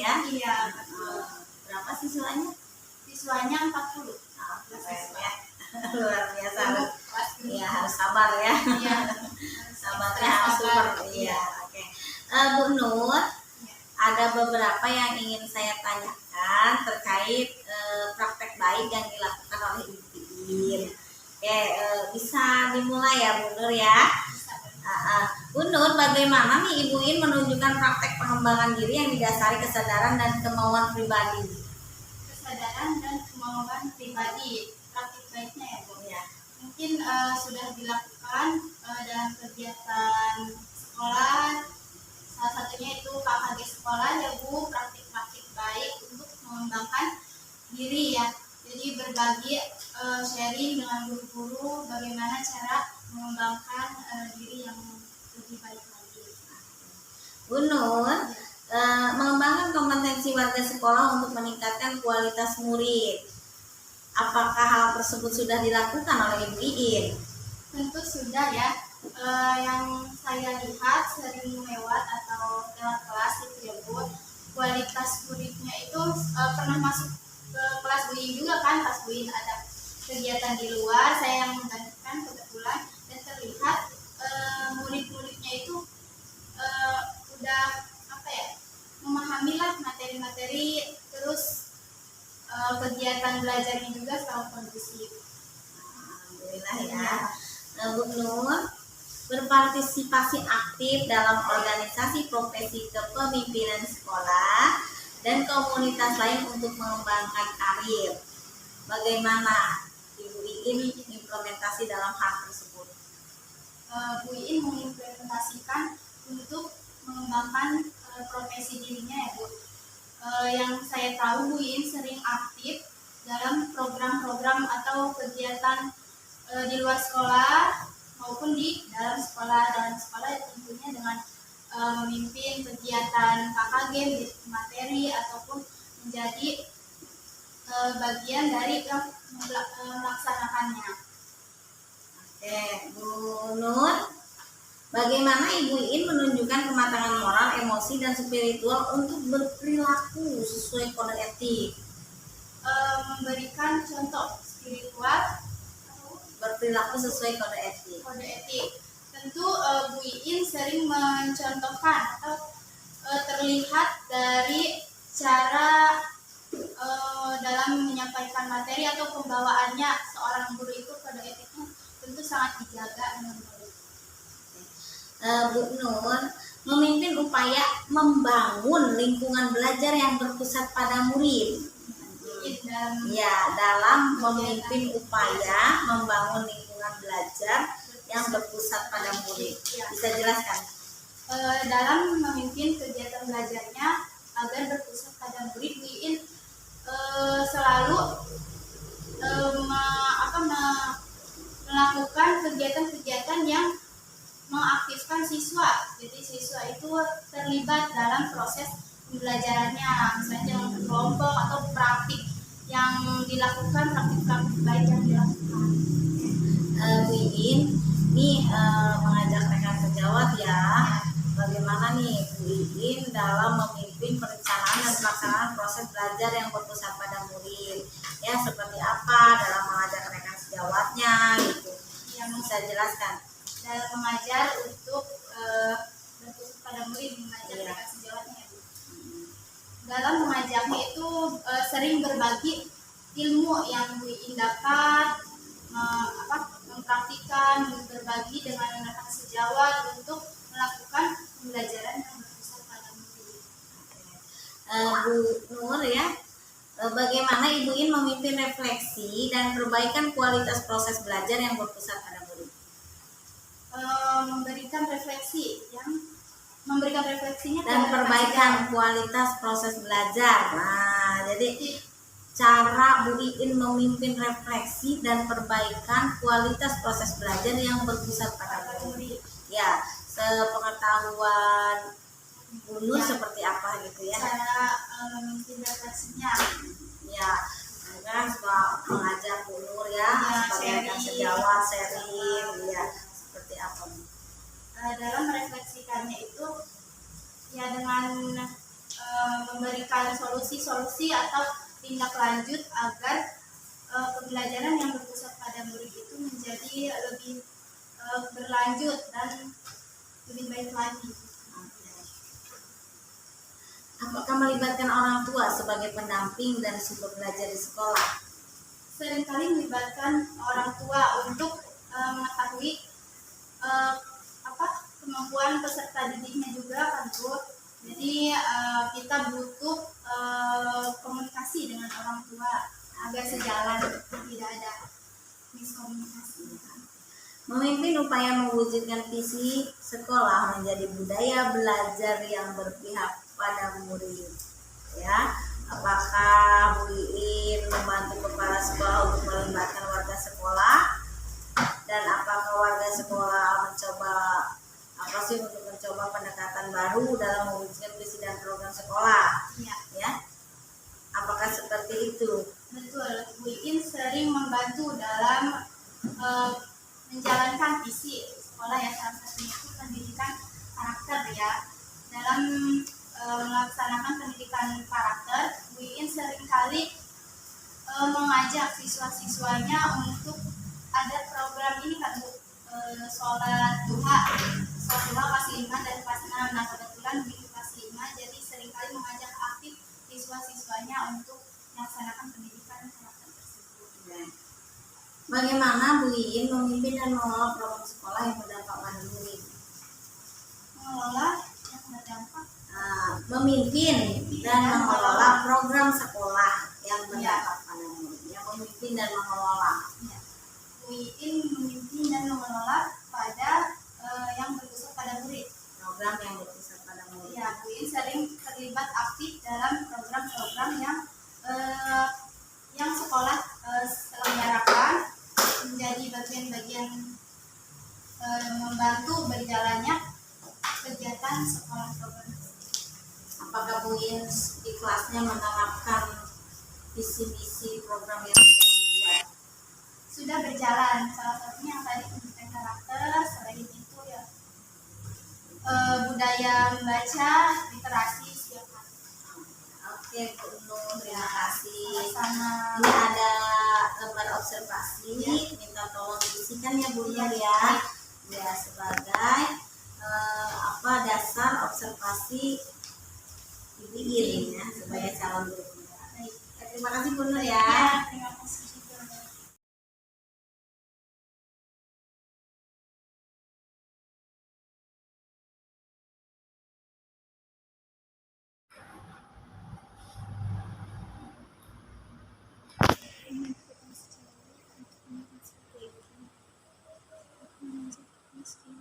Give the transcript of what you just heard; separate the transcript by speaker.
Speaker 1: ya?
Speaker 2: Iya, betul.
Speaker 1: Berapa siswanya?
Speaker 2: Siswanya 40.
Speaker 1: Keren ya. Luar biasa.
Speaker 2: Iya,
Speaker 1: Harus sabar ya.
Speaker 2: Iya.
Speaker 1: Sabarnya harus super. Iya, oke. Bu Nur, ada beberapa yang ingin saya tanyakan terkait praktek baik yang dilakukan oleh Ibu Iin. Oke, bisa dimulai ya Bu Nur ya. Bu Nur, bagaimana nih Ibu Iin menunjukkan praktek pengembangan diri yang didasari kesadaran dan kemauan pribadi?
Speaker 2: Kesadaran dan kemauan pribadi, praktik baiknya ya Bu.
Speaker 1: Ya.
Speaker 2: Mungkin sudah dilakukan dalam kegiatan sekolah. Salah satunya itu KKG sekolah ya Bu, praktik-praktik baik untuk mengembangkan diri ya. Jadi berbagi sharing dengan guru-guru bagaimana cara mengembangkan diri yang lebih baik lagi.
Speaker 1: Bu Nur, mengembangkan kompetensi warga sekolah untuk meningkatkan kualitas murid. Apakah hal tersebut sudah dilakukan oleh Ibu Iin?
Speaker 2: Tentu sudah ya. Yang saya lihat sering lewat atau lewat kelas itu ya Bu, kualitas muridnya itu pernah masuk ke kelas Bu Iin juga kan. Pas Bu Iin ada kegiatan di luar, saya yang menggantikan kebetulan, dan terlihat murid-muridnya itu udah memahami lah materi-materi, terus kegiatan belajarnya juga selalu kondusif.
Speaker 1: Alhamdulillah ya. Bu Nur, berpartisipasi aktif dalam organisasi profesi kepemimpinan sekolah dan komunitas lain untuk mengembangkan karir. Bagaimana Ibu Iin implementasi dalam hal tersebut?
Speaker 2: Bu Iin mengimplementasikan untuk mengembangkan profesi dirinya ya Bu. Yang saya tahu Bu Iin sering aktif dalam program-program atau kegiatan di luar sekolah maupun di dalam sekolah. Dalam sekolah tentunya dengan memimpin kegiatan KKG, materi ataupun menjadi bagian dari yang melaksanakannya.
Speaker 1: Oke, Bu Nur, bagaimana Ibu Iin menunjukkan kematangan moral, emosi, dan spiritual untuk berperilaku sesuai kode etik?
Speaker 2: Memberikan contoh spiritual,
Speaker 1: berperilaku sesuai kode etik.
Speaker 2: Kode etik. Tentu Bu Iin sering mencontohkan atau terlihat dari cara dalam menyampaikan materi atau pembawaannya seorang guru itu, kode etiknya tentu sangat dijaga dengan baik.
Speaker 1: Bu Nur, memimpin upaya membangun lingkungan belajar yang berpusat pada murid. Dalam memimpin upaya membangun lingkungan belajar yang berpusat pada murid. Bisa jelaskan?
Speaker 2: Dalam memimpin kegiatan belajarnya agar berpusat pada murid, Bu Iin selalu melakukan kegiatan-kegiatan yang mengaktifkan siswa. Jadi siswa itu terlibat dalam proses pembelajarannya, misalnya dalam kelompok atau praktik yang dilakukan, praktik-praktik baik yang dilakukan.
Speaker 1: Bu Iin, ini mengajak rekan sejawat ya, bagaimana nih Bu Iin dalam memimpin perencanaan dan pelaksanaan proses belajar yang berpusat pada murid, ya seperti apa dalam mengajak rekan sejawatnya gitu,
Speaker 2: Yang
Speaker 1: bisa jelaskan?
Speaker 2: Dalam mengajar untuk berpusat pada murid, mengajak rekan sejawatnya. Dalam mengajarnya itu sering berbagi ilmu yang Bu Iin dapat, mempraktikkan, berbagi dengan rekan sejawat untuk melakukan pembelajaran yang berpusat pada murid.
Speaker 1: Bu Nur ya, bagaimana Ibu Iin memimpin refleksi dan perbaikan kualitas proses belajar yang berpusat pada murid?
Speaker 2: Memberikan refleksinya
Speaker 1: dan perbaikan kualitas proses belajar. Nah, jadi cara Bu Iin memimpin refleksi dan perbaikan kualitas proses belajar yang berpusat pada murid. Ya, sepengetahuan Bu Nur seperti apa gitu ya?
Speaker 2: Cara memimpin refleksinya.
Speaker 1: Ya, kan suka mengajar Bu Nur ya, sebagai rekan sejawat, sharing, ya seperti apa?
Speaker 2: Dalam merefleksikannya itu ya dengan memberikan memberikan solusi-solusi atau tindak lanjut agar pembelajaran yang berpusat pada murid itu menjadi lebih berlanjut dan lebih baik lagi.
Speaker 1: Apakah melibatkan orang tua sebagai pendamping dan sumber belajar di sekolah?
Speaker 2: Seringkali melibatkan orang tua untuk mengetahui kemampuan peserta didiknya juga kan Bu. Jadi kita butuh komunikasi dengan orang tua agar sejalan, tidak ada miskomunikasi.
Speaker 1: Memimpin upaya mewujudkan visi sekolah menjadi budaya belajar yang berpihak pada murid. Ya, apakah Bu Iin membantu kepala sekolah untuk melibatkan warga sekolah? Dan apakah warga sekolah untuk mencoba pendekatan baru dalam mewujudkan visi dan program sekolah? Ya, apakah seperti itu?
Speaker 2: Betul, Bu Iin sering membantu dalam menjalankan visi sekolah ya, salah satunya itu pendidikan karakter ya. Dalam melaksanakan pendidikan karakter, Bu Iin seringkali mengajak siswa-siswanya untuk ada program ini kan Bu, sholat duha kelas 5 dan kelas 6. Nah kebetulan Bu Iin kelas 5, jadi seringkali mengajak aktif siswa-siswanya untuk melaksanakan pendidikan karakter tersebut.
Speaker 1: Bagaimana Bu Iin memimpin dan mengelola program sekolah yang berdampak pada murid?
Speaker 2: Mengelola yang berdampak
Speaker 1: Memimpin dan mengelola program sekolah yang berdampak pada murid. Yang memimpin dan mengelola.
Speaker 2: Bu Iin memimpin dan mengelola pada yang berpusat pada murid.
Speaker 1: Program yang berpusat pada murid.
Speaker 2: Ya, Bu Iin sering terlibat aktif dalam program-program yang sekolah selenggarakan, menjadi bagian-bagian membantu berjalannya kegiatan sekolah program.
Speaker 1: Apakah Bu Iin di kelasnya menerapkan visi-misi program yang sudah dibuat?
Speaker 2: Sudah berjalan, salah satunya yang tadi pendidikan karakter, selain itu ya budaya membaca, literasi setiap hari.
Speaker 1: Oke, Bu Nur, terima kasih.
Speaker 2: Sama.
Speaker 1: Ini ada lembar observasi, minta tolong diisikan ya Bu Nur ya. Ya, sebagai dasar observasi Ibu Iin ya, sebagai calon guru. Terima kasih Bu Nur ya.
Speaker 2: Terima kasih juga. Thank you.